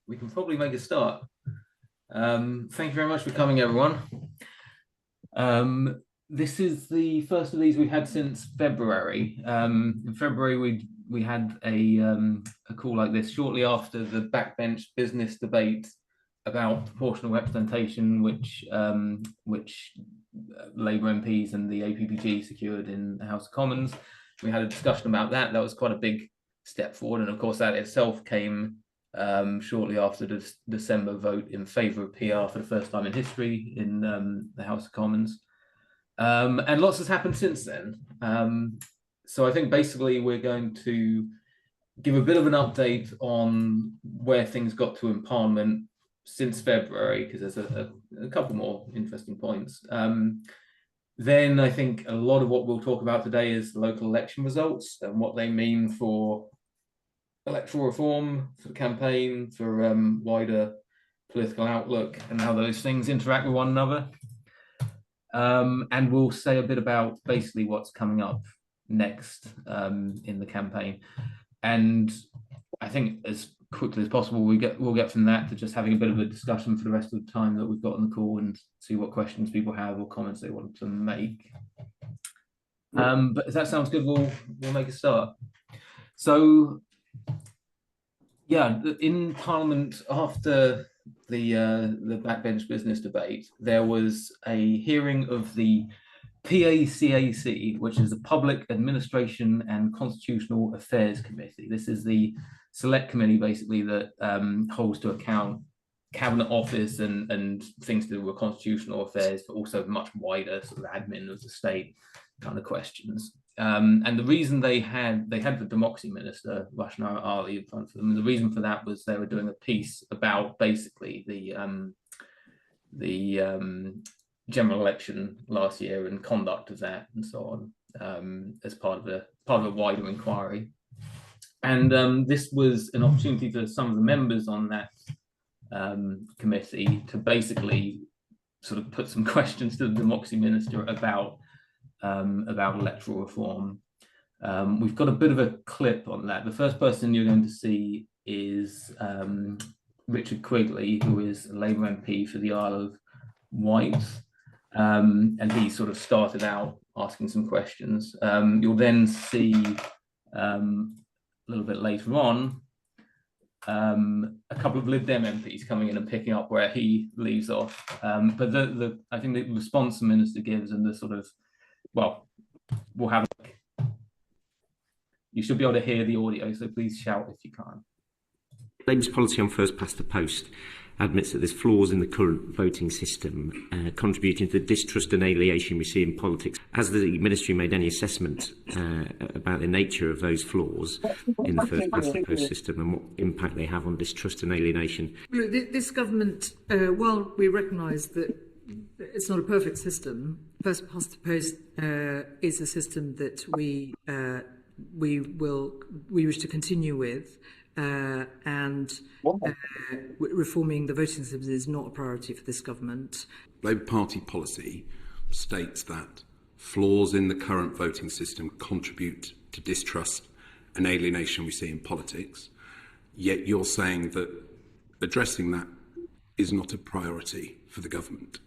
We can probably make a start. Thank you very much for coming, everyone. This is the first of these we've had since February. In February, we had a call like this shortly after the backbench business debate about proportional representation, which Labour MPs and the APPG secured in the House of Commons. We had a discussion about that. That was quite a big step forward, and of course that itself came shortly after the December vote in favour of PR for the first time in history in the House of Commons. And lots has happened since then. So I think basically we're going to give a bit of an update on where things got to in Parliament since February, because there's a couple more interesting points. Then I think a lot of what we'll talk about today is the local election results and what they mean for electoral reform, for the campaign, for wider political outlook, and how those things interact with one another. And we'll say a bit about basically what's coming up next in the campaign. And I think as quickly as possible, we'll get from that to just having a bit of a discussion for the rest of the time that we've got on the call and see what questions people have or comments they want to make. But if that sounds good, we'll make a start. So, yeah, in Parliament after the backbench business debate, there was a hearing of the PACAC, which is the Public Administration and Constitutional Affairs Committee. This is the select committee basically that holds to account cabinet office and things to do with constitutional affairs, but also much wider sort of admin of the state kind of questions. And the reason they had the democracy minister, Rashna Ali, in front of them. And the reason for that was they were doing a piece about basically the general election last year and conduct of that and so on, as part of a wider inquiry. And this was an opportunity for some of the members on that committee to basically sort of put some questions to the democracy minister about electoral reform. We've got a bit of a clip on that. The first person you're going to see is Richard Quigley, who is a Labour MP for the Isle of Wight. And he sort of started out asking some questions. You'll then see a little bit later on a couple of Lib Dem MPs coming in and picking up where he leaves off. But I think the response the minister gives and the sort of, well, we'll have a look. You should be able to hear the audio, so please shout if you can. Labour's policy on first past the post admits that there's flaws in the current voting system, contributing to the distrust and alienation we see in politics. Has the Ministry made any assessment about the nature of those flaws in the first past the post system and what impact they have on distrust and alienation? This government, while we recognise that it's not a perfect system, first past the post is a system that we wish to continue with. And reforming the voting system is not a priority for this government. Labour Party policy states that flaws in the current voting system contribute to distrust and alienation we see in politics, yet you're saying that addressing that is not a priority for the government.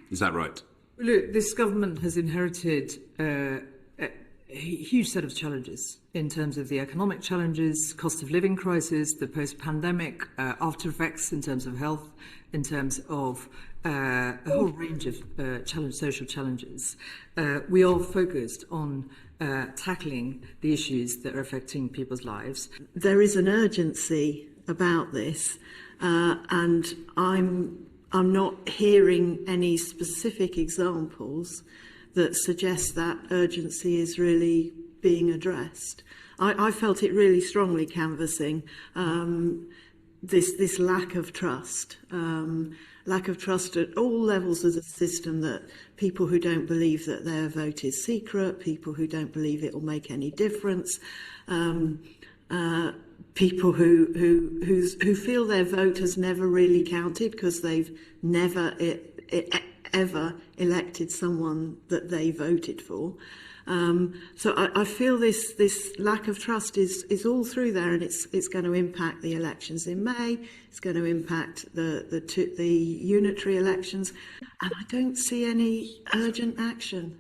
Is that right? Look, this government has inherited a huge set of challenges in terms of the economic challenges, cost of living crisis, the post-pandemic after effects in terms of health, in terms of a whole range of social challenges. We are focused on tackling the issues that are affecting people's lives. There is an urgency about this, and I'm not hearing any specific examples that suggest that urgency is really being addressed. I felt it really strongly canvassing this lack of trust at all levels of the system, that people who don't believe that their vote is secret, people who don't believe it will make any difference, people who feel their vote has never really counted because they've never ever elected someone that they voted for. So I feel this lack of trust is all through there, and it's going to impact the elections in May. It's going to impact the unitary elections, and I don't see any urgent action.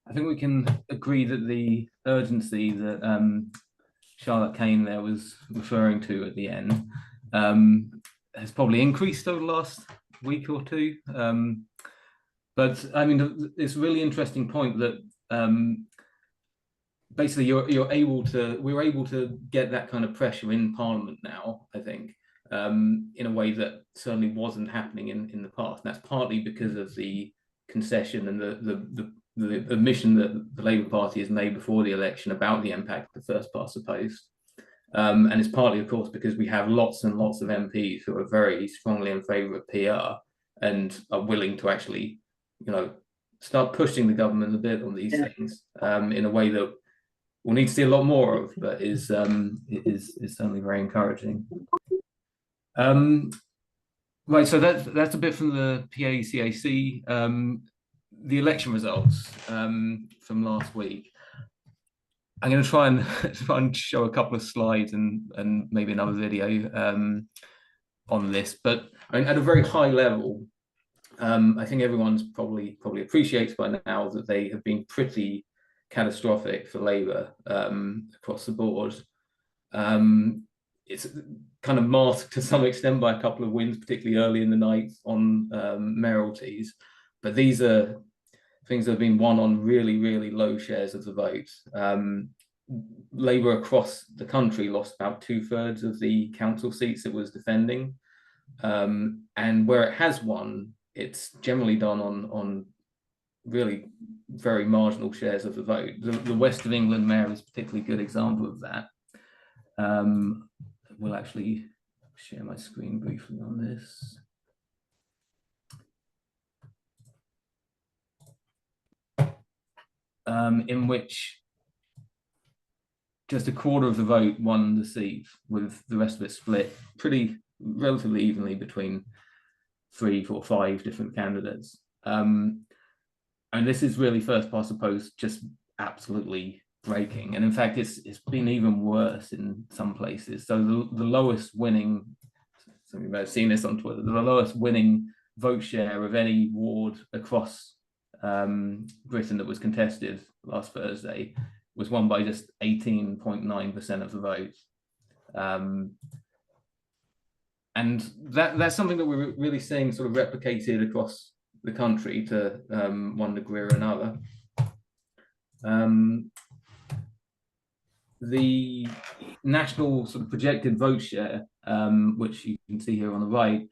I think we can agree that the urgency that Charlotte Kane there was referring to at the end has probably increased over the last week or two. But I mean, it's a really interesting point that basically we're able to get that kind of pressure in Parliament now, I think, in a way that certainly wasn't happening in the past. And that's partly because of the concession and the admission that the Labour Party has made before the election about the impact of first past the post. And it's partly, of course, because we have lots and lots of MPs who are very strongly in favour of PR and are willing to actually, start pushing the government a bit on these things in a way that we'll need to see a lot more of, but is certainly very encouraging. Right, so that's a bit from the PACAC. The election results from last week. I'm going to try and show a couple of slides and maybe another video on this, but I mean, at a very high level, I think everyone's probably appreciates by now that they have been pretty catastrophic for Labour across the board. It's kind of masked to some extent by a couple of wins, particularly early in the night on mayoralties, but these are things that have been won on really, really low shares of the vote. Labour across the country lost about 2/3 of the council seats it was defending, and where it has won, it's generally done on really very marginal shares of the vote. The West of England mayor is a particularly good example of that. We'll actually share my screen briefly on this. In which just a quarter of the vote won the seat, with the rest of it split pretty relatively evenly between 3, 4, 5 different candidates. And this is really first past the post just absolutely breaking. And in fact, it's been even worse in some places. So the lowest winning, some of you may have seen this on Twitter, the lowest winning vote share of any ward across Britain that was contested last Thursday was won by just 18.9% of the vote. And that's something that we're really seeing sort of replicated across the country to one degree or another. The national sort of projected vote share, which you can see here on the right,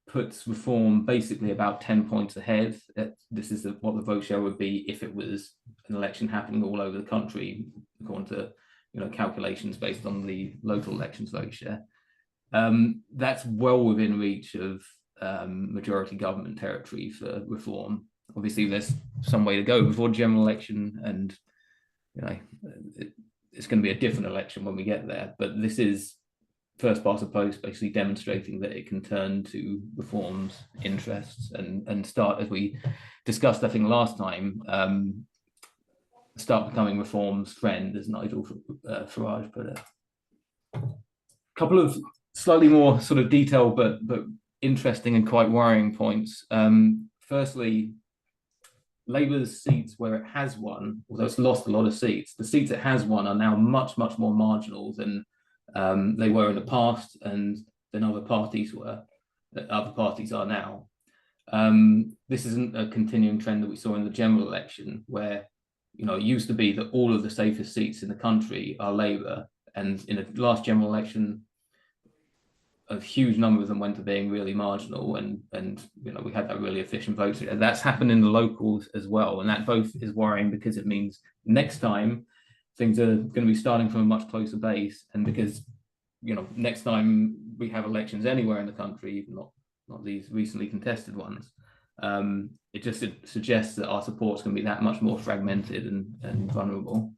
puts Reform basically about 10 points ahead. This is what the vote share would be if it was an election happening all over the country, according to calculations based on the local elections vote share. That's well within reach of majority government territory for Reform. Obviously, there's some way to go before the general election, and it's going to be a different election when we get there. But this is first past the post, basically demonstrating that it can turn to Reform's interests and start, as we discussed, I think last time, start becoming Reform's friend, as Nigel Farage put it. A couple of slightly more sort of detailed but interesting and quite worrying points. Firstly, Labour's seats where it has won, although it's lost a lot of seats, the seats it has won are now much more marginal than they were in the past and than other parties are now. This isn't a continuing trend that we saw in the general election, where it used to be that all of the safest seats in the country are Labour, and in the last general election, a huge number of them went to being really marginal, and we had that really efficient vote. And that's happened in the locals as well, and that both is worrying because it means next time things are going to be starting from a much closer base, and because next time we have elections anywhere in the country, even not these recently contested ones, it just suggests that our support's going to be that much more fragmented and vulnerable.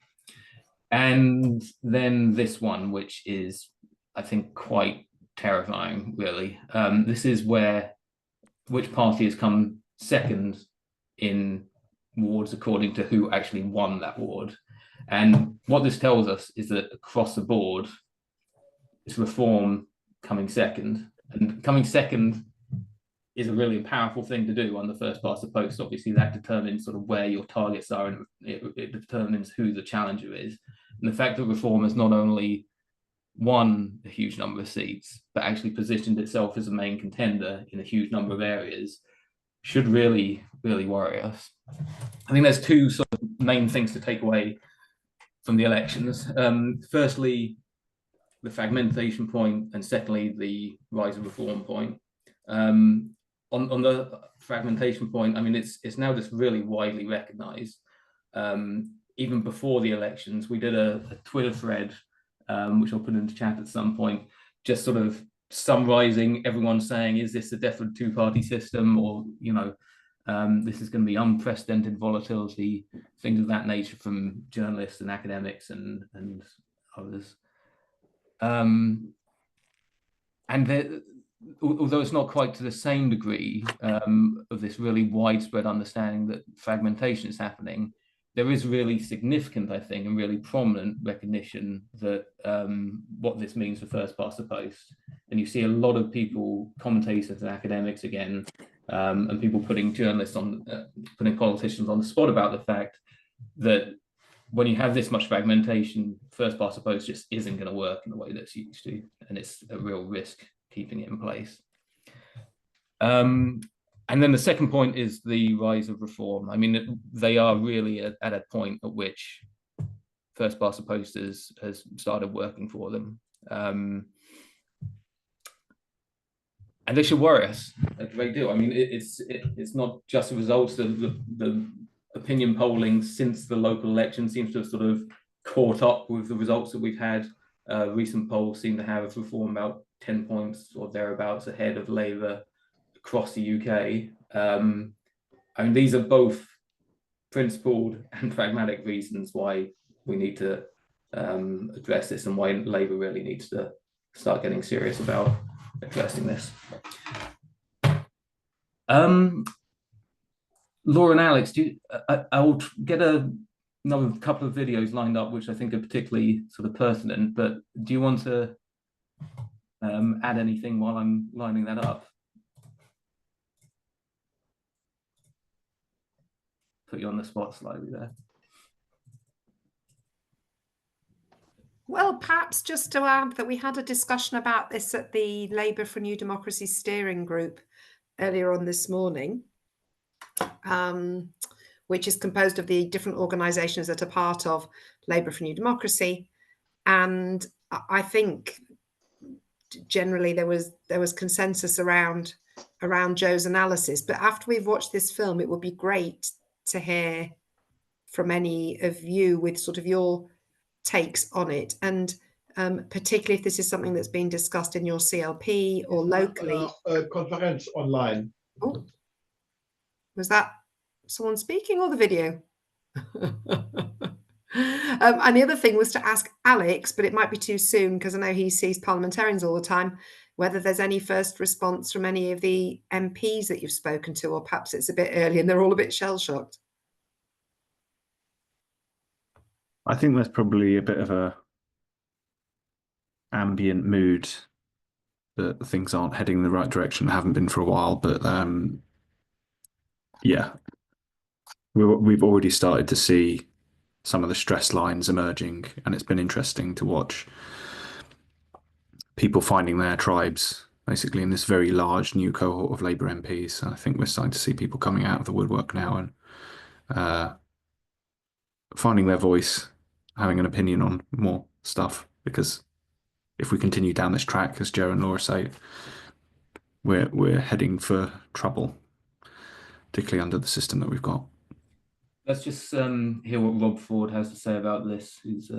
And then this one, which is, I think, quite terrifying, really. This is which party has come second in wards according to who actually won that ward. And what this tells us is that across the board, it's reform coming second. And coming second is a really powerful thing to do on the first past the post. Obviously, that determines sort of where your targets are, and it determines who the challenger is. And the fact that reform has not only won a huge number of seats, but actually positioned itself as a main contender in a huge number of areas should really, really worry us. I think there's two sort of main things to take away from the elections. Firstly, the fragmentation point, and secondly, the rise of reform point. On the fragmentation point, I mean, it's now just really widely recognised. Even before the elections, we did a Twitter thread, which I'll put into chat at some point, just sort of summarising everyone saying, is this a definite two-party system, or, you know, this is going to be unprecedented volatility, things of that nature from journalists and academics and others. And although it's not quite to the same degree of this really widespread understanding that fragmentation is happening, there is really significant, I think, and really prominent recognition that what this means for first past the post. And you see a lot of people, commentators and academics again, and people putting journalists on, putting politicians on the spot about the fact that when you have this much fragmentation, first past the post just isn't going to work in the way that it's used to, and it's a real risk keeping it in place. And then the second point is the rise of reform. I mean, they are really at a point at which first past the post has started working for them. And they should worry us a great deal. I mean, it's not just the results of the opinion polling since the local election seems to have sort of caught up with the results that we've had. Recent polls seem to have reform about 10 points or thereabouts ahead of Labour across the UK. I mean, these are both principled and pragmatic reasons why we need to address this, and why Labour really needs to start getting serious about addressing this. Laura and Alex, I'll get another couple of videos lined up, which I think are particularly sort of pertinent, but do you want to add anything while I'm lining that up? Put you on the spot slightly there. Well, perhaps just to add that we had a discussion about this at the Labour for New Democracy steering group earlier on this morning, which is composed of the different organisations that are part of Labour for New Democracy. And I think generally there was consensus around Joe's analysis. But after we've watched this film, it would be great to hear from any of you with sort of your takes on it, and particularly if this is something that's been discussed in your CLP or locally. Conference online. Oh, was that someone speaking or the video? And the other thing was to ask Alex, but it might be too soon because I know he sees parliamentarians all the time, whether there's any first response from any of the MPs that you've spoken to, or perhaps it's a bit early and they're all a bit shell-shocked. I think there's probably a bit of a ambient mood that things aren't heading in the right direction, haven't been for a while, but yeah, we've already started to see some of the stress lines emerging, and it's been interesting to watch people finding their tribes basically in this very large new cohort of Labour MPs. And I think we're starting to see people coming out of the woodwork now and finding their voice, having an opinion on more stuff, because if we continue down this track, as Joe and Laura say, we're heading for trouble, particularly under the system that we've got. Let's just hear what Rob Ford has to say about this, who's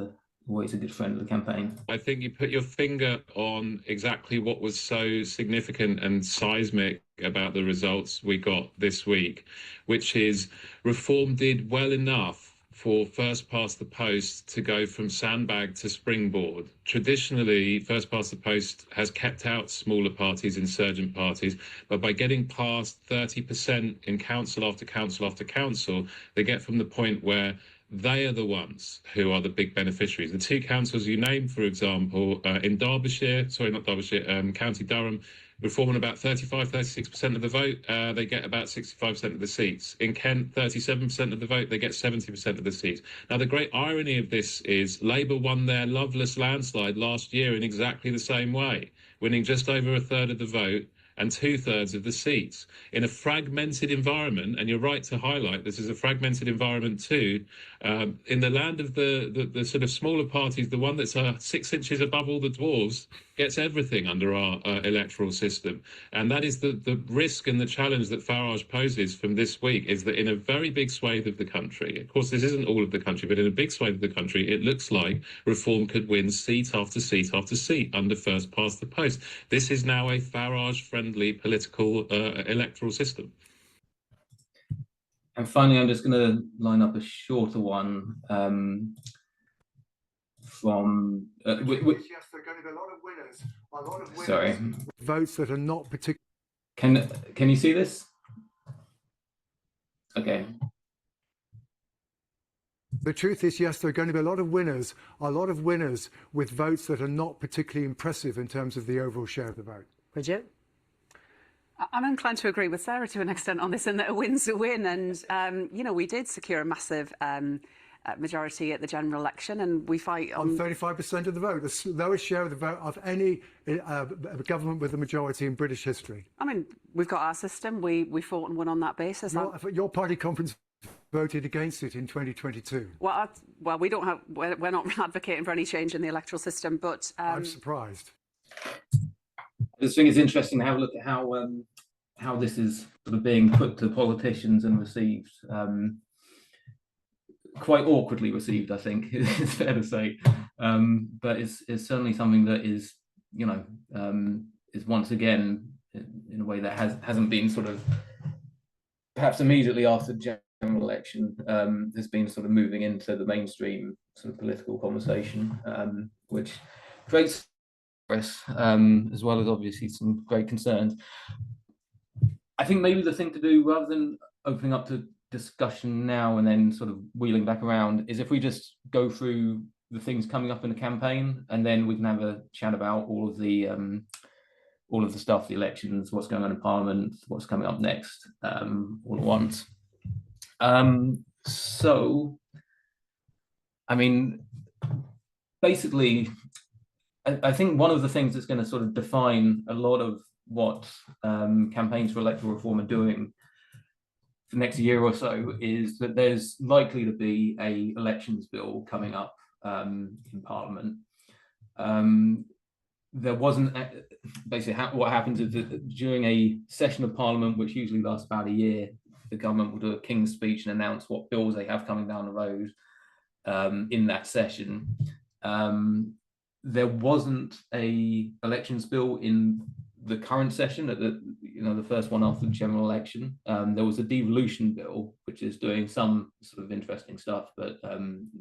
always a good friend of the campaign. I think you put your finger on exactly what was so significant and seismic about the results we got this week, which is reform did well enough for first past the post to go from sandbag to springboard. Traditionally, first past the post has kept out smaller parties, insurgent parties, but by getting past 30% in council after council after council, they get from the point where they are the ones who are the big beneficiaries. The two councils you named, for example, in Derbyshire, sorry, not Derbyshire, County Durham, Reform on about 35-36% of the vote, they get about 65% of the seats. In Kent, 37% of the vote, they get 70% of the seats. Now, the great irony of this is Labour won their loveless landslide last year in exactly the same way, winning just over a third of the vote and 2/3 of the seats in a fragmented environment. And you're right to highlight this is a fragmented environment too. In the land of the sort of smaller parties, the one that's 6 inches above all the dwarves gets everything under our electoral system. And that is the risk and the challenge that Farage poses from this week, is that in a very big swathe of the country, of course this isn't all of the country, but in a big swathe of the country, it looks like Reform could win seat after seat after seat under first past the post. This is now a Farage-friendly political electoral system. And finally, I'm just going to line up a shorter one from. Yes, there are going to be a lot of winners. A lot of winners. Sorry. Votes that are not particular. Can you see this? Okay. The truth is, yes, there are going to be a lot of winners with votes that are not particularly impressive in terms of the overall share of the vote. Bridget? I'm inclined to agree with Sarah to an extent on this, in that a win's a win. And, you know, we did secure a massive majority at the general election, and we fight on 35% of the vote, the lowest share of the vote of any government with a majority in British history. I mean, we've got our system. We fought and won on that basis. Your party conference voted against it in 2022. Well, we don't have. We're not advocating for any change in the electoral system, but I'm surprised. I just think it's interesting to have a look at how this is sort of being put to politicians and received. Quite awkwardly received, I think it's fair to say, but it's certainly something that is, you know, is once again in a way that hasn't been sort of perhaps immediately after the general election has been sort of moving into the mainstream sort of political conversation, which creates stress as well as obviously some great concerns. I think maybe the thing to do, rather than opening up to discussion now and then sort of wheeling back around, is if we just go through the things coming up in the campaign, and then we can have a chat about all of the stuff, the elections, what's going on in Parliament, what's coming up next, all at once. So, I mean, basically, I think one of the things that's going to sort of define a lot of what campaigns for electoral reform are doing for the next year or so is that there's likely to be a elections bill coming up in Parliament. There wasn't basically what happens is that during a session of Parliament, which usually lasts about a year, the government will do a King's speech and announce what bills they have coming down the road in that session. There wasn't a elections bill in the current session, at the first one after the general election. There was a devolution bill, which is doing some sort of interesting stuff, but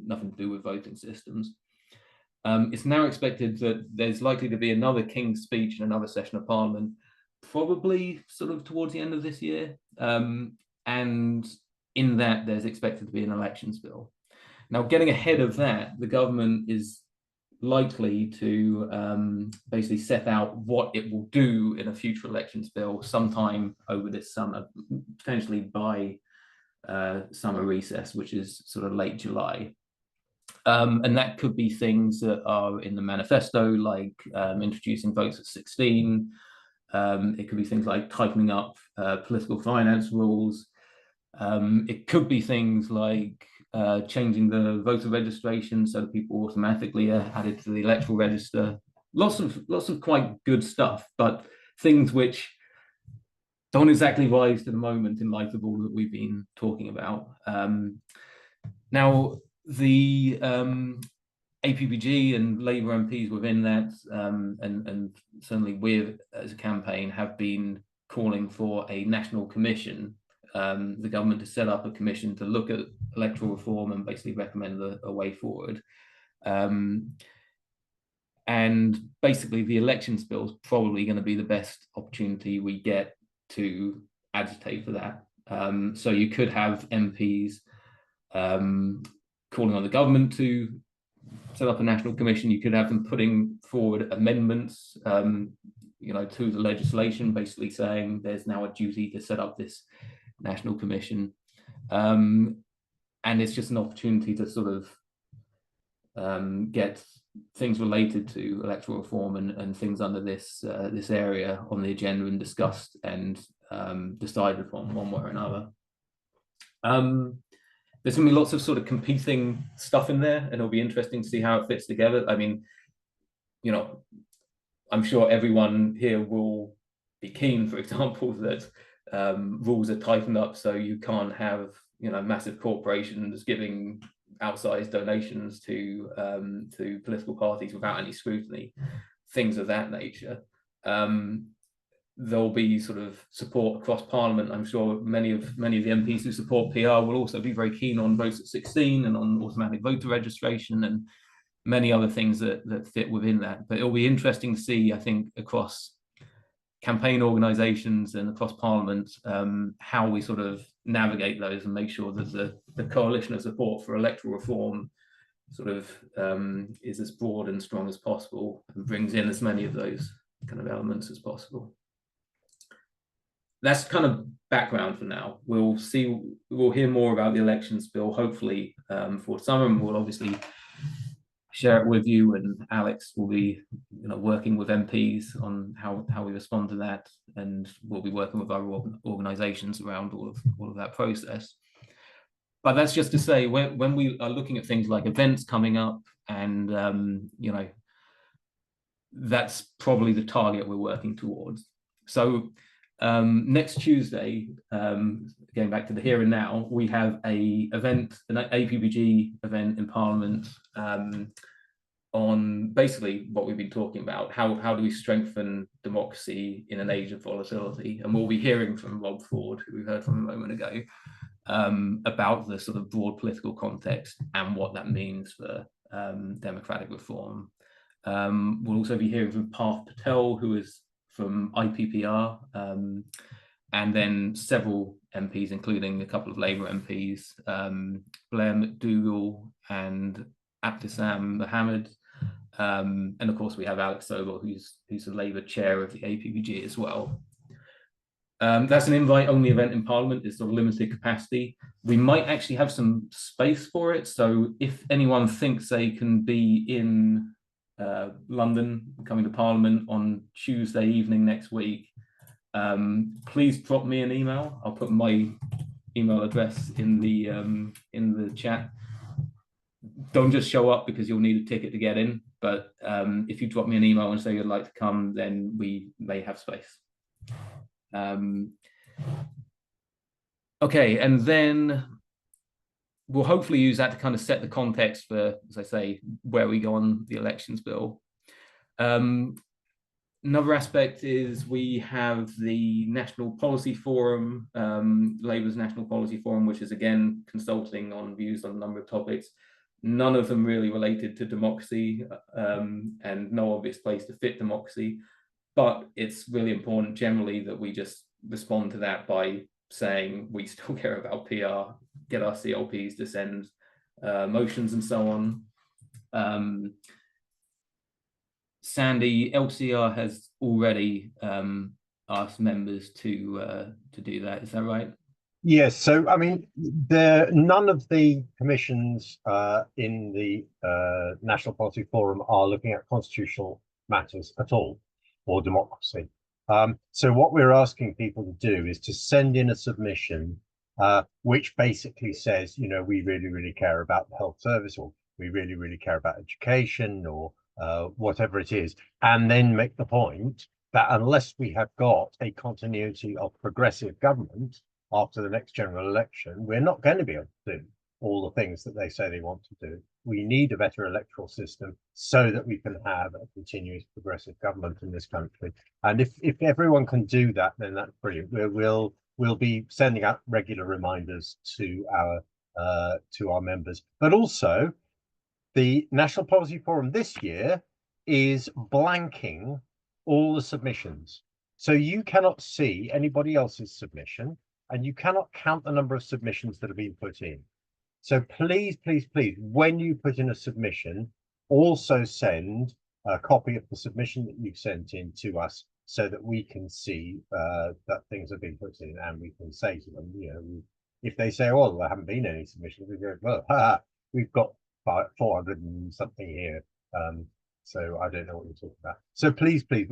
nothing to do with voting systems. It's now expected that there's likely to be another King's speech and another session of Parliament, probably sort of towards the end of this year. And in that, there's expected to be an elections bill. Now, getting ahead of that, the government is likely to basically set out what it will do in a future elections bill sometime over this summer, potentially by summer recess, which is sort of late July. And that could be things that are in the manifesto, like introducing votes at 16. It could be things like tightening up political finance rules. It could be things like changing the voter registration so that people automatically are added to the electoral register. Lots of quite good stuff, but things which don't exactly rise to the moment in light of all that we've been talking about. Now, the APPG and Labour MPs within that, and certainly we as a campaign have been calling for a national commission the government to set up a commission to look at electoral reform and basically recommend a way forward. And basically, the elections bill is probably going to be the best opportunity we get to agitate for that. So you could have MPs calling on the government to set up a national commission. You could have them putting forward amendments, to the legislation, basically saying there's now a duty to set up this national commission. And it's just an opportunity to sort of get things related to electoral reform and things under this area on the agenda and discussed and decided upon one way or another. There's going to be lots of sort of competing stuff in there, and it'll be interesting to see how it fits together. I mean, I'm sure everyone here will be keen, for example, that rules are tightened up so you can't have massive corporations giving outsized donations to political parties without any scrutiny, things of that nature. There'll be sort of support across Parliament. I'm sure many of the MPs who support PR will also be very keen on votes at 16 and on automatic voter registration and many other things that fit within that. But it'll be interesting to see, I think, across campaign organisations and across Parliament, how we sort of navigate those and make sure that the coalition of support for electoral reform sort of is as broad and strong as possible and brings in as many of those kind of elements as possible. That's kind of background for now. We'll hear more about the elections bill, hopefully for summer, and we'll obviously share it with you, and Alex will be working with MPs on how we respond to that, and we'll be working with our organisations around all of that process. But that's just to say, when we are looking at things like events coming up, and that's probably the target we're working towards. So next Tuesday, going back to the here and now, we have an APPG event in Parliament on basically what we've been talking about. How do we strengthen democracy in an age of volatility? And we'll be hearing from Rob Ford, who we heard from a moment ago, about the sort of broad political context and what that means for democratic reform. We'll also be hearing from Parth Patel, who is from IPPR, and then several MPs, including a couple of Labour MPs, Blair McDougall and Abdissam Mohammed. And of course, we have Alex Sobel, who's the Labour chair of the APPG as well. That's an invite-only event in Parliament. It's of limited capacity. We might actually have some space for it. So if anyone thinks they can be in London, coming to Parliament on Tuesday evening next week, please drop me an email. I'll put my email address in the chat. Don't just show up because you'll need a ticket to get in, but if you drop me an email and say you'd like to come, then we may have space. Okay, and then we'll hopefully use that to kind of set the context for, as I say, where we go on the elections bill. Another aspect is we have the National Policy Forum, Labour's National Policy Forum, which is again consulting on views on a number of topics, none of them really related to democracy, and no obvious place to fit democracy. But it's really important generally that we just respond to that by saying we still care about PR, get our CLPs to send motions and so on. Sandy, LCR has already asked members to do that. Is that right? Yes. So, I mean, none of the commissions in the National Policy Forum are looking at constitutional matters at all, or democracy. So what we're asking people to do is to send in a submission which basically says, we really, really care about the health service, or we really, really care about education, or whatever it is, and then make the point that unless we have got a continuity of progressive government after the next general election, we're not going to be able to do all the things that they say they want to do. We need a better electoral system so that we can have a continuous progressive government in this country. And if everyone can do that, then that's brilliant. we'll be sending out regular reminders to our members. But also, the National Policy Forum this year is blanking all the submissions. So you cannot see anybody else's submission, and you cannot count the number of submissions that have been put in. So please, please, please, when you put in a submission, also send a copy of the submission that you've sent in to us, so that we can see that things have been put in, and we can say to them, you know, if they say, "Oh, there haven't been any submissions," we go, "Well, we've got 400 and something here." So I don't know what you're talking about. So please, please,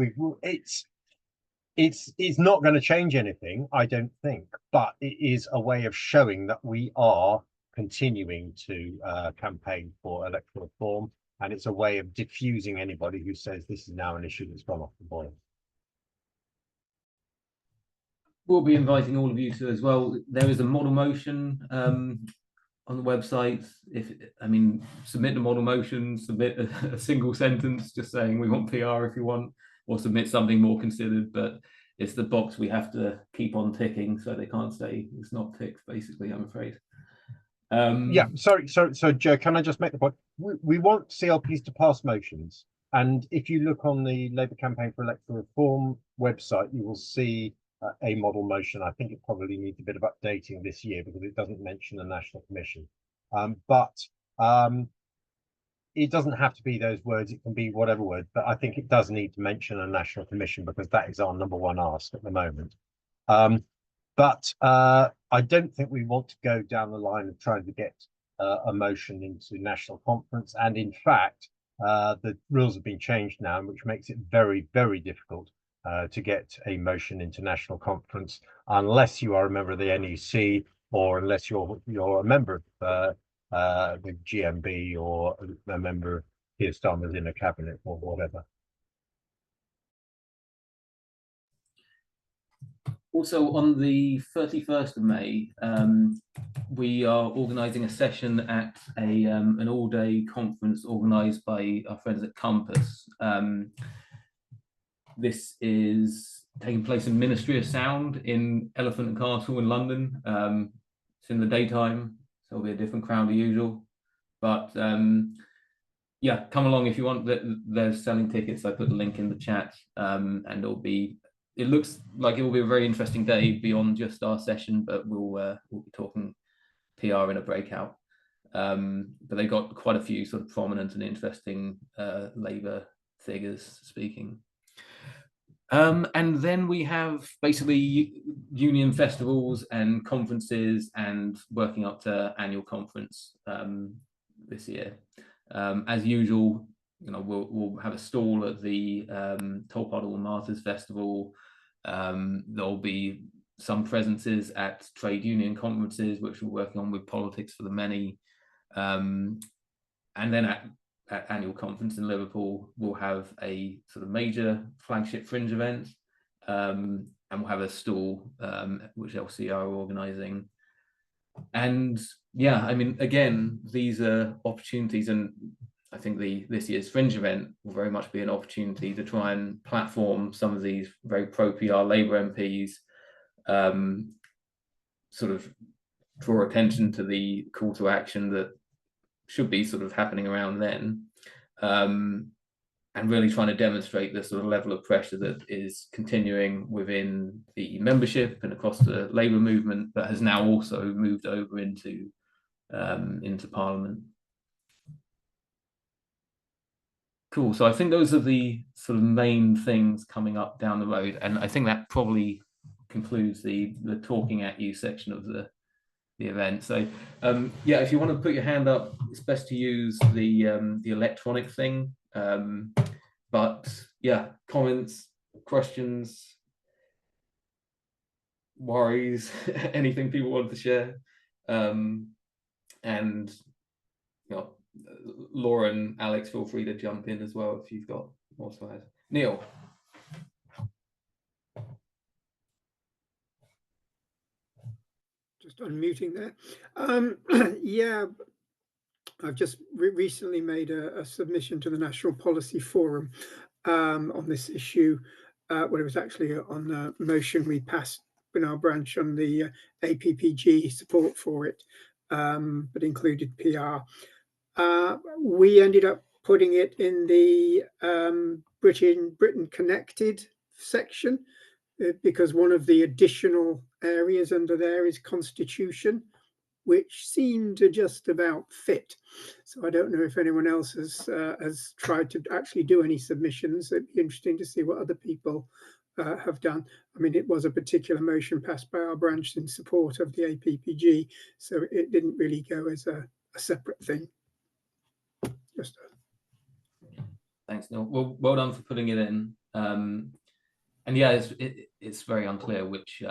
it's not going to change anything, I don't think, but it is a way of showing that we are continuing to campaign for electoral reform, and it's a way of diffusing anybody who says this is now an issue that's gone off the boil. We'll be inviting all of you to as well. There is a model motion on the website. Submit a model motion, submit a single sentence just saying we want PR if you want, or submit something more considered, but it's the box we have to keep on ticking, so they can't say it's not ticked, basically, I'm afraid. Yeah, sorry, Joe, can I just make the point? We want CLPs to pass motions, and if you look on the Labour Campaign for Electoral Reform website, you will see a model motion. I think it probably needs a bit of updating this year because it doesn't mention the National Commission. But it doesn't have to be those words, it can be whatever word, but I think it does need to mention a National Commission because that is our #1 ask at the moment. But I don't think we want to go down the line of trying to get a motion into National Conference. And in fact, the rules have been changed now, which makes it very, very difficult to get a motion into National Conference unless you are a member of the NEC, or unless you're a member of the GMB, or a member of Keir Starmer's in a cabinet, or whatever. Also, on the 31st of May, we are organising a session at an all-day conference organised by our friends at Compass. This is taking place in Ministry of Sound in Elephant and Castle in London. It's in the daytime, so it'll be a different crowd than usual. But yeah, come along if you want. They're selling tickets. I put the link in the chat, and it looks like it will be a very interesting day beyond just our session, but we'll be talking PR in a breakout. But they got quite a few sort of prominent and interesting Labour figures speaking. And then we have basically union festivals and conferences, and working up to annual conference this year. As usual, we'll have a stall at the Tolpuddle Martyrs Festival. There'll be some presences at trade union conferences, which we're working on with Politics for the Many. And then at annual conference in Liverpool, we'll have a sort of major flagship fringe event, and we'll have a stall which LCR are organising. And yeah, again, these are opportunities, and I think this year's fringe event will very much be an opportunity to try and platform some of these very pro-PR Labour MPs, sort of draw attention to the call to action that should be sort of happening around then, and really trying to demonstrate the sort of level of pressure that is continuing within the membership and across the Labour movement, but has now also moved over into Parliament. Cool. So I think those are the sort of main things coming up down the road, and I think that probably concludes the talking at you section of the event. So yeah, if you want to put your hand up, it's best to use the electronic thing. But yeah, comments, questions, worries, anything people want to share, and Laura and Alex, feel free to jump in as well if you've got more to add. Neil. Just unmuting there. Yeah, I've just recently made a submission to the National Policy Forum on this issue. Well, it was actually on the motion we passed in our branch on the APPG support for it, but included PR. We ended up putting it in the Britain Connected section because one of the additional areas under there is constitution, which seemed to just about fit. So I don't know if anyone else has tried to actually do any submissions. It'd be interesting to see what other people have done. I mean, it was a particular motion passed by our branch in support of the APPG, so it didn't really go as a separate thing. Just Thanks, Neil. Well done for putting it in. And yeah, it's very unclear which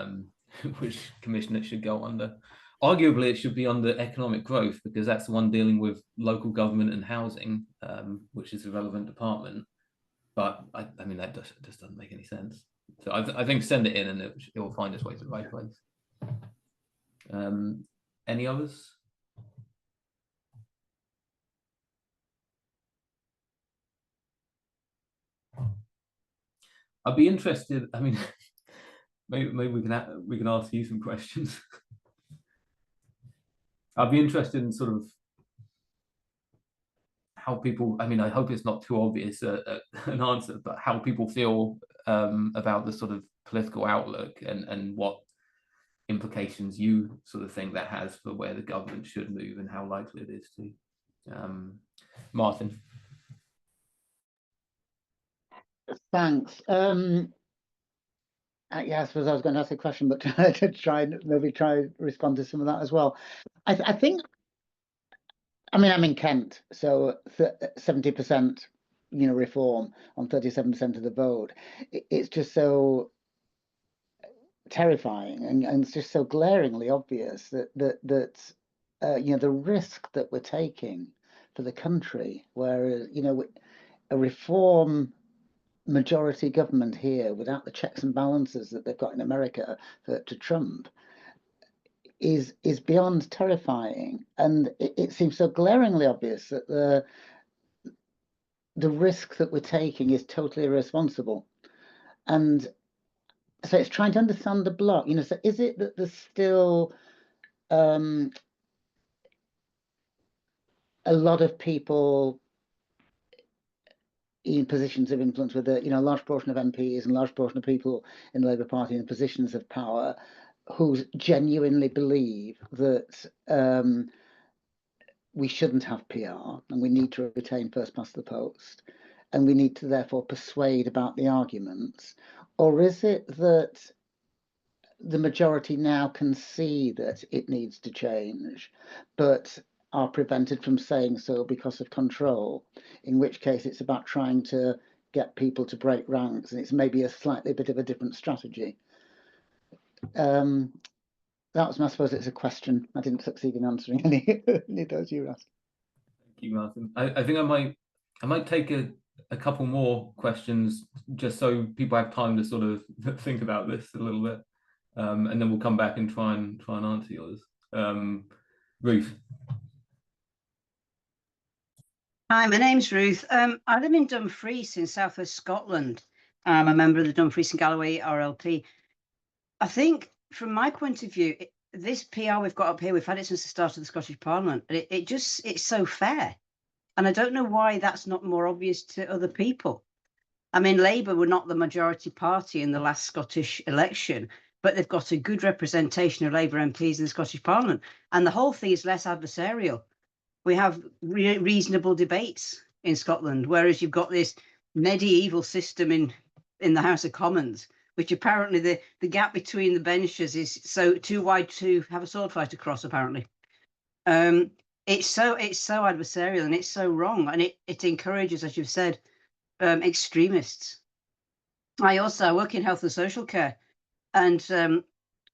which commission it should go under. Arguably, it should be under economic growth because that's the one dealing with local government and housing, which is a relevant department. But I mean, that just doesn't make any sense. So I think send it in and it will find its way to the right place. Any others? I'd be interested. I mean, maybe we can ask you some questions. I'd be interested in sort of how people. I mean, I hope it's not too obvious an answer, but how people feel about the sort of political outlook and what implications you sort of think that has for where the government should move and how likely it is to. Martin. Thanks. Yeah, I suppose I was going to ask a question, but to try and respond to some of that as well. I think, I mean, I'm in Kent, so 70%, reform on 37% of the vote. It's just so terrifying, and it's just so glaringly obvious that the risk that we're taking for the country, whereas a reform majority government here without the checks and balances that they've got in America to Trump is beyond terrifying, and it seems so glaringly obvious that the risk that we're taking is totally irresponsible. And so it's trying to understand the block, so is it that there's still a lot of people in positions of influence with a large portion of MPs and a large portion of people in the Labour Party in positions of power who genuinely believe that we shouldn't have PR and we need to retain first past the post and we need to therefore persuade about the arguments? Or is it that the majority now can see that it needs to change, but are prevented from saying so because of control, in which case it's about trying to get people to break ranks, and it's maybe a slightly bit of a different strategy. That was, I suppose it's a question. I didn't succeed in answering any of those you asked. Thank you, Martin. I think I might take a couple more questions just so people have time to sort of think about this a little bit. And then we'll come back and try and answer yours. Ruth. Hi, my name's Ruth. I live in Dumfries in southwest Scotland. I'm a member of the Dumfries and Galloway RLP. I think, from my point of view, this PR we've got up here, we've had it since the start of the Scottish Parliament. It's so fair. And I don't know why that's not more obvious to other people. I mean, Labour were not the majority party in the last Scottish election, but they've got a good representation of Labour MPs in the Scottish Parliament. And the whole thing is less adversarial. We have reasonable debates in Scotland, whereas you've got this medieval system in the House of Commons, which apparently the gap between the benches is so too wide to have a sword fight across, apparently. It's so adversarial and it's so wrong, and it encourages, as you've said, extremists. I work in health and social care, and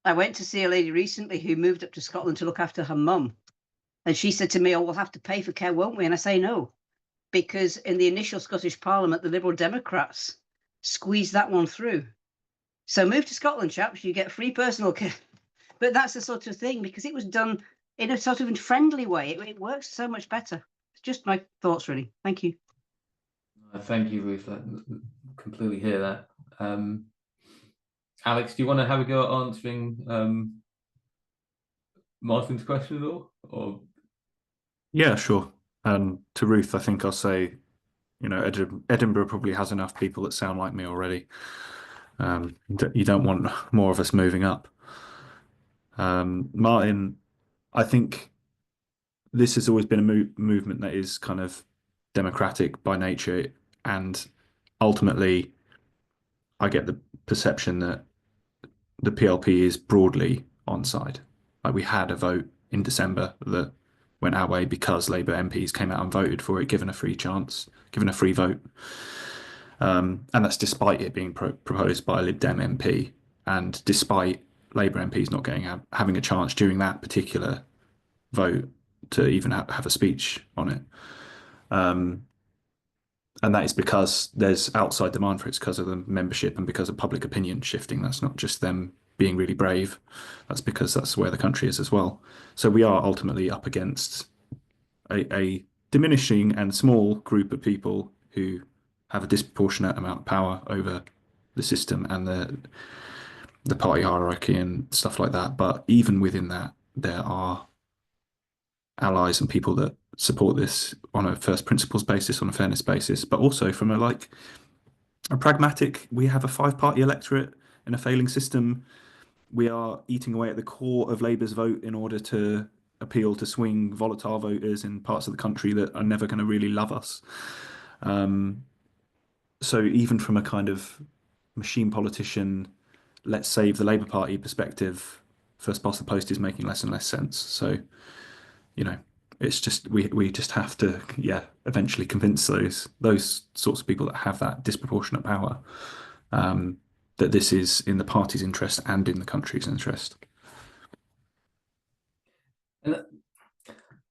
I went to see a lady recently who moved up to Scotland to look after her mum. And she said to me, "Oh, we'll have to pay for care, won't we?" And I say no, because in the initial Scottish Parliament, the Liberal Democrats squeezed that one through. So move to Scotland, chaps, you get free personal care. But that's the sort of thing, because it was done in a sort of friendly way. It works so much better. It's just my thoughts, really. Thank you. Thank you, Ruth. I completely hear that. Alex, do you want to have a go at answering Martin's question at all? Or Yeah, sure. To Ruth, I think I'll say, you know, Edinburgh probably has enough people that sound like me already. You don't want more of us moving up. Martin, I think this has always been a movement that is kind of democratic by nature, and ultimately, I get the perception that the PLP is broadly on side. Like we had a vote in December that went our way because Labour MPs came out and voted for it, given a free chance, given a free vote. And that's despite it being proposed by a Lib Dem MP, and despite Labour MPs not having a chance during that particular vote to even have a speech on it. And that is because there's outside demand for it, because of the membership and because of public opinion shifting. That's not just them being really brave. That's because that's where the country is as well. So we are ultimately up against a diminishing and small group of people who have a disproportionate amount of power over the system and the party hierarchy and stuff like that. But even within that, there are allies and people that support this on a first principles basis, on a fairness basis, but also from a pragmatic, we have a five-party electorate in a failing system. We are eating away at the core of Labour's vote in order to appeal to swing volatile voters in parts of the country that are never going to really love us. So even from a kind of machine politician, let's save the Labour Party perspective, first past the post is making less and less sense. So, you know, it's just we just have to eventually convince those sorts of people that have that disproportionate power that this is in the party's interest and in the country's interest. and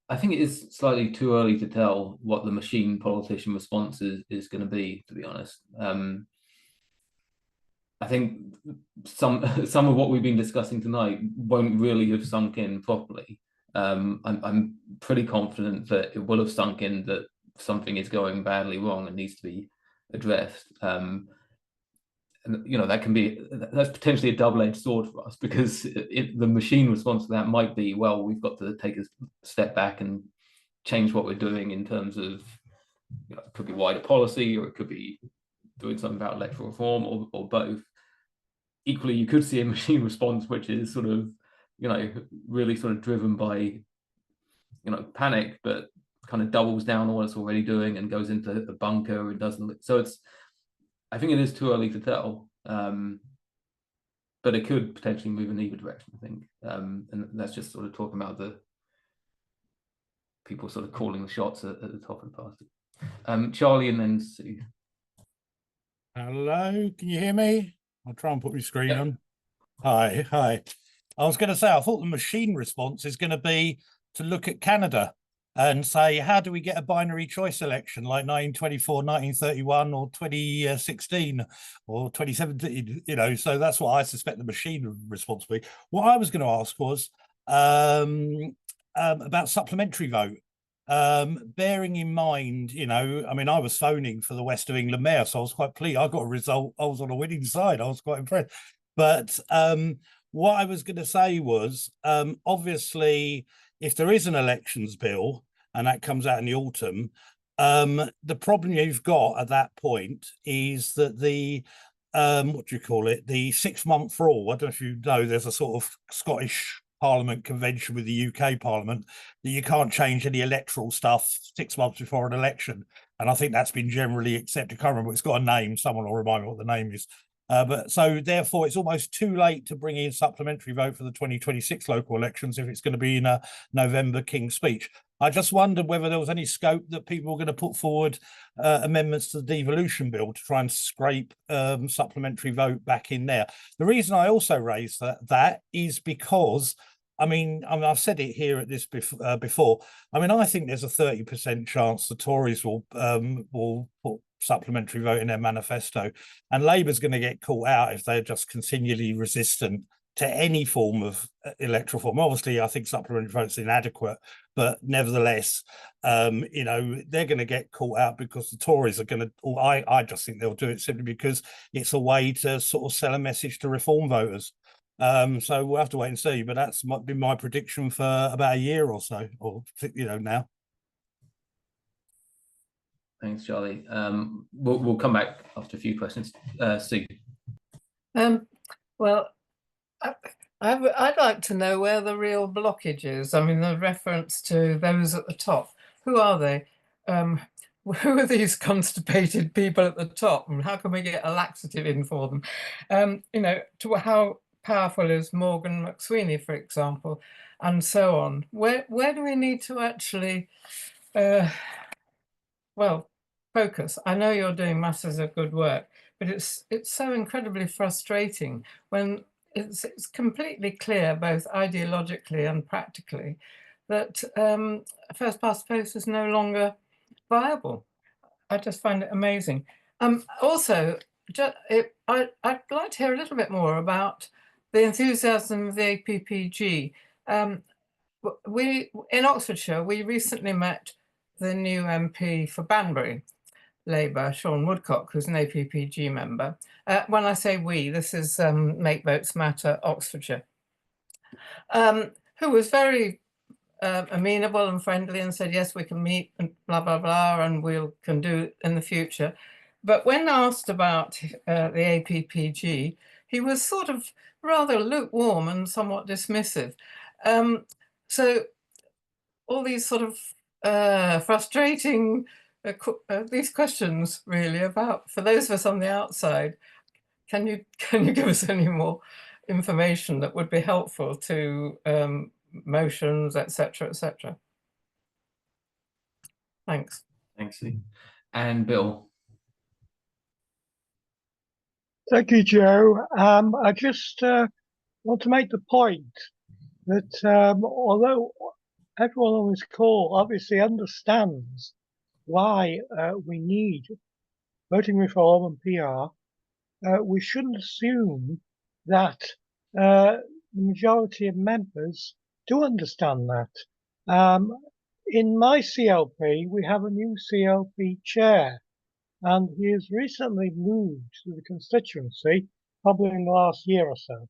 I think it is slightly too early to tell what the machine politician response is going to be, to be honest. I think some of what we've been discussing tonight won't really have sunk in properly. I'm pretty confident that it will have sunk in that something is going badly wrong and needs to be addressed. And you know, that's potentially a double-edged sword for us, because the machine response to that might be, well, we've got to take a step back and change what we're doing in terms of, you know, it could be wider policy, or it could be doing something about electoral reform, or both. Equally, you could see a machine response which is sort of, you know, really sort of driven by, you know, panic, but kind of doubles down on what it's already doing and goes into the bunker and doesn't. So I think it is too early to tell, but it could potentially move in either direction, I think. And that's just sort of talking about the people sort of calling the shots at the top of the party. Charlie and then Sue. Hello, can you hear me? I'll try and put my screen on. Hi. I was going to say, I thought the machine response is going to be to look at Canada and say, how do we get a binary choice election like 1924, 1931, or 2016, or 2017? You know, so that's what I suspect the machine response will be. What I was going to ask was about supplementary vote. Bearing in mind, you know, I mean, I was phoning for the West of England mayor, so I was quite pleased. I got a result. I was on a winning side. I was quite impressed. But what I was going to say was, obviously, if there is an elections bill and that comes out in the autumn, the problem you've got at that point is that the what do you call it? The 6-month rule. I don't know if you know, there's a sort of Scottish Parliament convention with the UK Parliament that you can't change any electoral stuff 6 months before an election. And I think that's been generally accepted. I can't remember, it's got a name. Someone will remind me what the name is. But so therefore, it's almost too late to bring in supplementary vote for the 2026 local elections if it's going to be in a November King's Speech. I just wondered whether there was any scope that people were going to put forward amendments to the devolution bill to try and scrape supplementary vote back in there. The reason I also raised that is because, I mean, I've said it here at this before. I mean, I think there's a 30% chance the Tories will put supplementary vote in their manifesto, and Labour's going to get caught out if they're just continually resistant to any form of electoral form. Obviously, I think supplementary vote's inadequate, but nevertheless, you know, they're going to get caught out because the Tories are going to, or I just think they'll do it simply because it's a way to sort of sell a message to reform voters. So we'll have to wait and see, but that's been my prediction for about a year or so, or, you know, now. Thanks, Charlie. We'll come back after a few questions. Sue. Well, I'd like to know where the real blockage is. I mean, the reference to those at the top. Who are they? Who are these constipated people at the top, and how can we get a laxative in for them? You know, to how powerful is Morgan McSweeney, for example, and so on. Where do we need to actually, well, focus? I know you're doing masses of good work, but it's so incredibly frustrating when it's completely clear, both ideologically and practically, that first past the post is no longer viable. I just find it amazing. Also, I'd like to hear a little bit more about the enthusiasm of the APPG. We in Oxfordshire, we recently met the new MP for Banbury, Labour, Sean Woodcock, who's an APPG member. When I say we, this is Make Votes Matter Oxfordshire, who was very amenable and friendly and said, yes, we can meet and blah, blah, blah, and we can do it in the future. But when asked about the APPG, he was sort of rather lukewarm and somewhat dismissive. So all these sort of frustrating these questions really about, for those of us on the outside, can you give us any more information that would be helpful to motions, etc., etc.? Thanks. Thanks, Lee. And Bill. Thank you, Joe. I just want to make the point that although everyone on this call obviously understands why we need voting reform and PR, we shouldn't assume that the majority of members do understand that. In my CLP, we have a new CLP chair, and he has recently moved to the constituency, probably in the last year or so.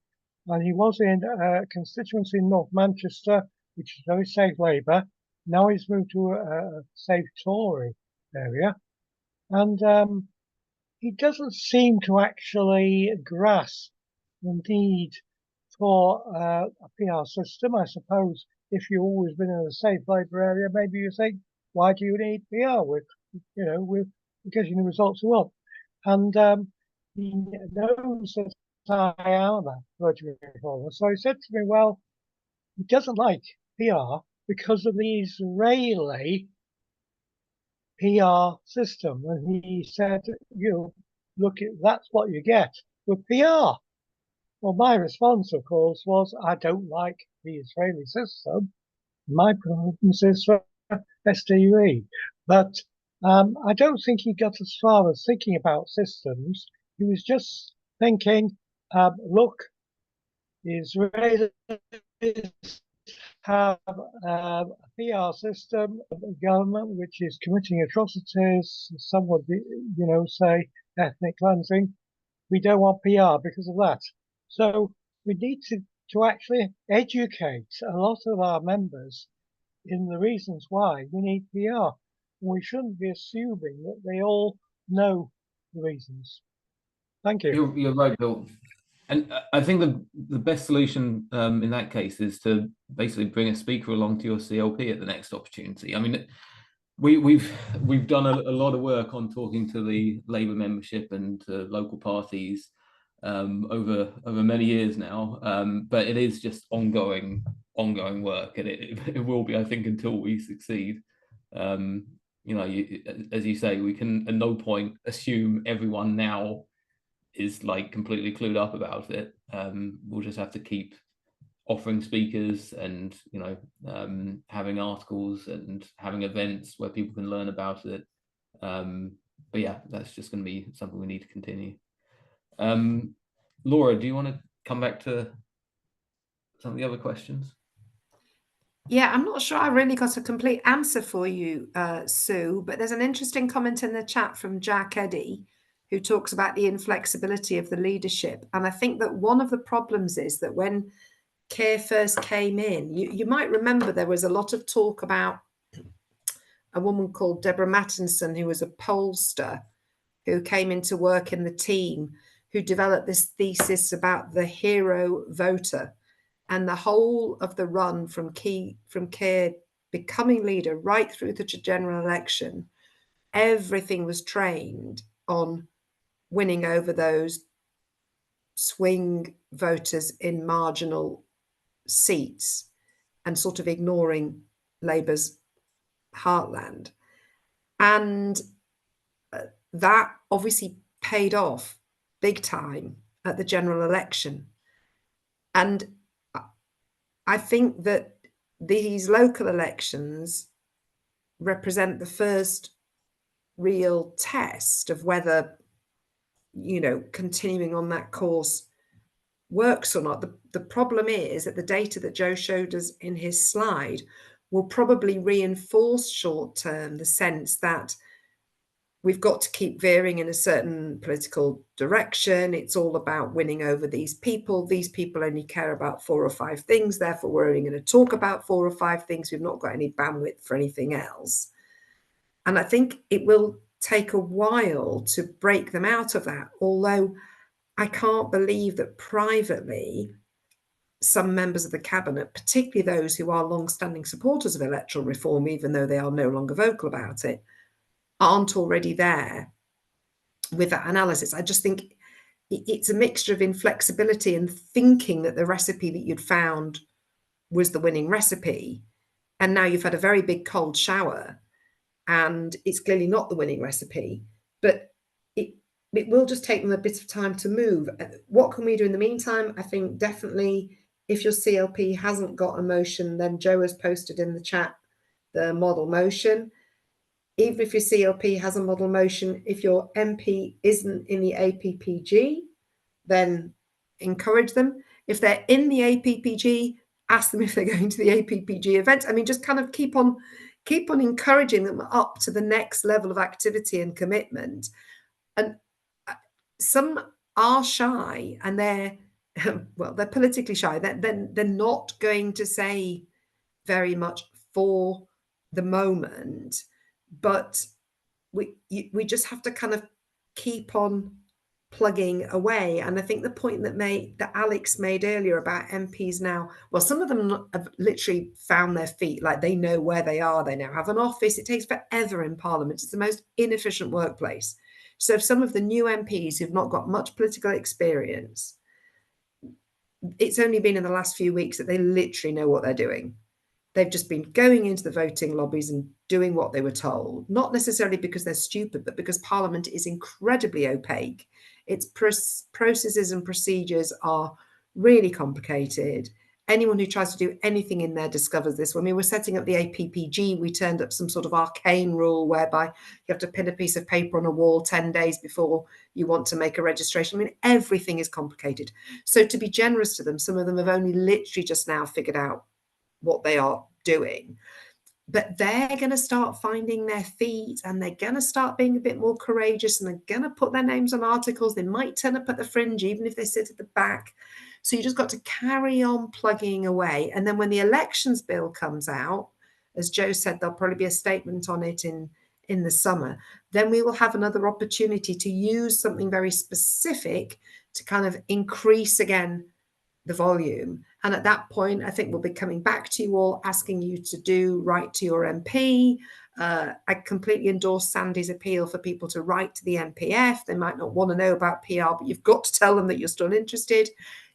And he was in a constituency in North Manchester, which is very safe Labour. Now he's moved to a safe Tory area. And he doesn't seem to actually grasp the need for a PR system. I suppose if you've always been in a safe Labour area, maybe you think, why do you need PR? We're getting the results we want. And he knows that I am a voting reformer. So he said to me, well, he doesn't like PR because of the Israeli PR system. And he said, look, that's what you get with PR. Well, my response, of course, was I don't like the Israeli system. My preference is for SDUE. But I don't think he got as far as thinking about systems. He was just thinking, look, the Israelis have a PR system, a government which is committing atrocities, some would, say ethnic cleansing. We don't want PR because of that. So we need to actually educate a lot of our members in the reasons why we need PR. We shouldn't be assuming that they all know the reasons. Thank you. You're right, Bill. And I think the best solution in that case is to basically bring a speaker along to your CLP at the next opportunity. I mean, we've done a lot of work on talking to the Labour membership and to local parties over many years now, but it is just ongoing work, and it will be, I think, until we succeed. As you say, we can at no point assume everyone now is like completely clued up about it. We'll just have to keep offering speakers and having articles and having events where people can learn about it. But yeah, that's just going to be something we need to continue. Laura, do you want to come back to some of the other questions? Yeah, I'm not sure I really got a complete answer for you, Sue, but there's an interesting comment in the chat from Jack Eddy, who talks about the inflexibility of the leadership. And I think that one of the problems is that when Keir first came in, you might remember there was a lot of talk about a woman called Deborah Mattinson, who was a pollster who came into work in the team, who developed this thesis about the hero voter. And the whole of the run from Keir becoming leader right through the general election, everything was trained on winning over those swing voters in marginal seats and sort of ignoring Labour's heartland. And that obviously paid off big time at the general election. And I think that these local elections represent the first real test of whether, continuing on that course works or not. The problem is that the data that Joe showed us in his slide will probably reinforce short term the sense that we've got to keep veering in a certain political direction. It's all about winning over these people. These people only care about 4 or 5 things. Therefore, we're only going to talk about 4 or 5 things. We've not got any bandwidth for anything else. And I think it will take a while to break them out of that. Although I can't believe that privately, some members of the cabinet, particularly those who are long-standing supporters of electoral reform, even though they are no longer vocal about it, aren't already there with that analysis. I just think it's a mixture of inflexibility and thinking that the recipe that you'd found was the winning recipe. And now you've had a very big cold shower and it's clearly not the winning recipe, but it will just take them a bit of time to move. What can we do in the meantime? I think definitely if your CLP hasn't got a motion, then Joe has posted in the chat the model motion. Even if your CLP has a model motion, if your MP isn't in the APPG, then encourage them. If they're in the APPG, ask them if they're going to the APPG event. I mean, just kind of keep on encouraging them up to the next level of activity and commitment. And some are shy, and they're politically shy. They're not going to say very much for the moment, but we just have to kind of keep on plugging away. And I think the point that Alex made earlier about MPs now, well, some of them have literally found their feet, like they know where they are. They now have an office. It takes forever in Parliament. It's the most inefficient workplace. So if some of the new MPs who've not got much political experience, it's only been in the last few weeks that they literally know what they're doing. They've just been going into the voting lobbies and doing what they were told, not necessarily because they're stupid, but because Parliament is incredibly opaque. Its processes and procedures are really complicated. Anyone who tries to do anything in there discovers this. When we were setting up the APPG, we turned up some sort of arcane rule whereby you have to pin a piece of paper on a wall 10 days before you want to make a registration. I mean, everything is complicated. So to be generous to them, some of them have only literally just now figured out what they are doing. But they're going to start finding their feet, and they're going to start being a bit more courageous, and they're going to put their names on articles. They might turn up at the fringe, even if they sit at the back. So you just got to carry on plugging away. And then when the elections bill comes out, as Joe said, there'll probably be a statement on it in the summer. Then we will have another opportunity to use something very specific to kind of increase again the volume. And at that point, I think we'll be coming back to you all, asking you to write to your MP. I completely endorse Sandy's appeal for people to write to the MPF. They might not want to know about PR, but you've got to tell them that you're still interested.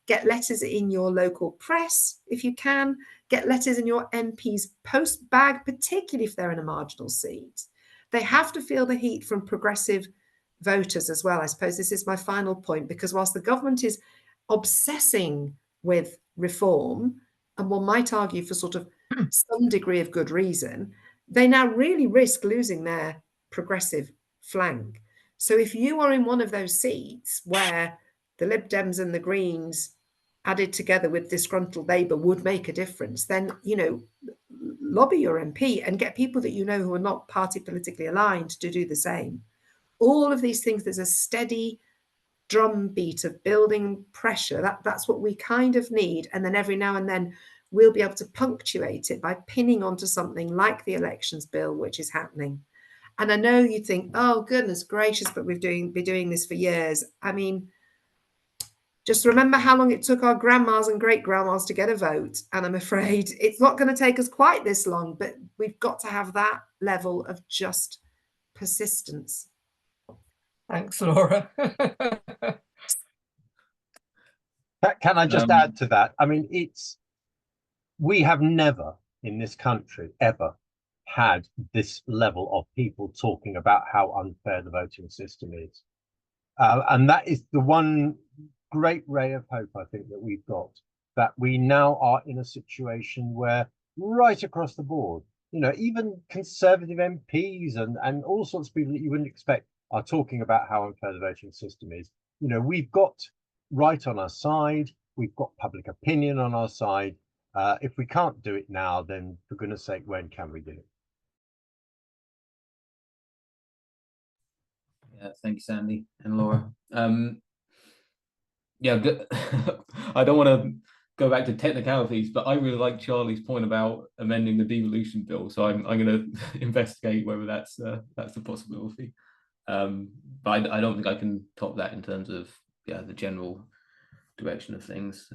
Get letters in your local press if you can. Get letters in your MP's post bag, particularly if they're in a marginal seat. They have to feel the heat from progressive voters as well. I suppose this is my final point, because whilst the government is obsessing with reform, and one might argue for sort of some degree of good reason, they now really risk losing their progressive flank. So if you are in one of those seats where the Lib Dems and the Greens added together with disgruntled Labour would make a difference, then, lobby your MP and get people that you know who are not party politically aligned to do the same. All of these things, there's a steady drumbeat of building pressure. That's what we kind of need. And then every now and then we'll be able to punctuate it by pinning onto something like the elections bill, which is happening. And I know you think, oh, goodness gracious, but we've been doing this for years. I mean, just remember how long it took our grandmas and great grandmas to get a vote. And I'm afraid it's not going to take us quite this long, but we've got to have that level of just persistence. Thanks, Laura. Can I just add to that? I mean, we have never in this country ever had this level of people talking about how unfair the voting system is. And that is the one great ray of hope, I think, that we've got, that we now are in a situation where right across the board, you know, even Conservative MPs and all sorts of people that you wouldn't expect are talking about how unfair the voting system is. You know, we've got right on our side, we've got public opinion on our side. If we can't do it now, then for goodness sake, when can we do it? Yeah, thank you, Sandy and Laura. Yeah, I don't want to go back to technicalities, but I really like Charlie's point about amending the devolution bill. So I'm going to investigate whether that's a possibility. But I don't think I can top that in terms of the general direction of things.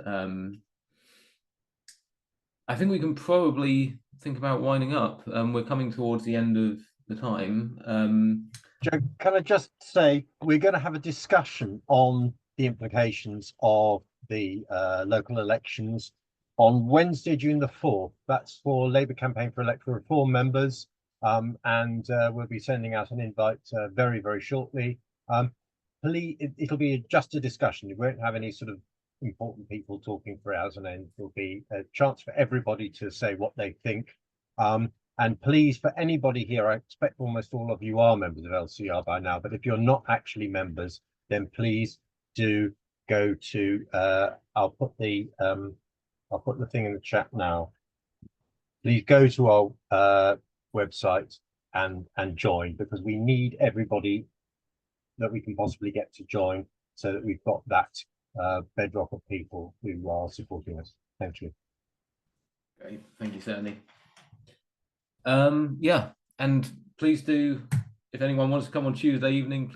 I think we can probably think about winding up. We're coming towards the end of the time. Joe, can I just say we're going to have a discussion on the implications of the local elections on Wednesday, June the 4th. That's for Labour Campaign for Electoral Reform members. And we'll be sending out an invite very, very shortly. Please, it'll be just a discussion. We won't have any sort of important people talking for hours on end. There'll be a chance for everybody to say what they think. And please, for anybody here, I expect almost all of you are members of LCR by now, but if you're not actually members, then please do go to, I'll put the thing in the chat now. Please go to our website and join, because we need everybody that we can possibly get to join so that we've got that bedrock of people who are supporting us. Thank you. Great, thank you, Sandy. Yeah, and please do, if anyone wants to come on Tuesday evening, please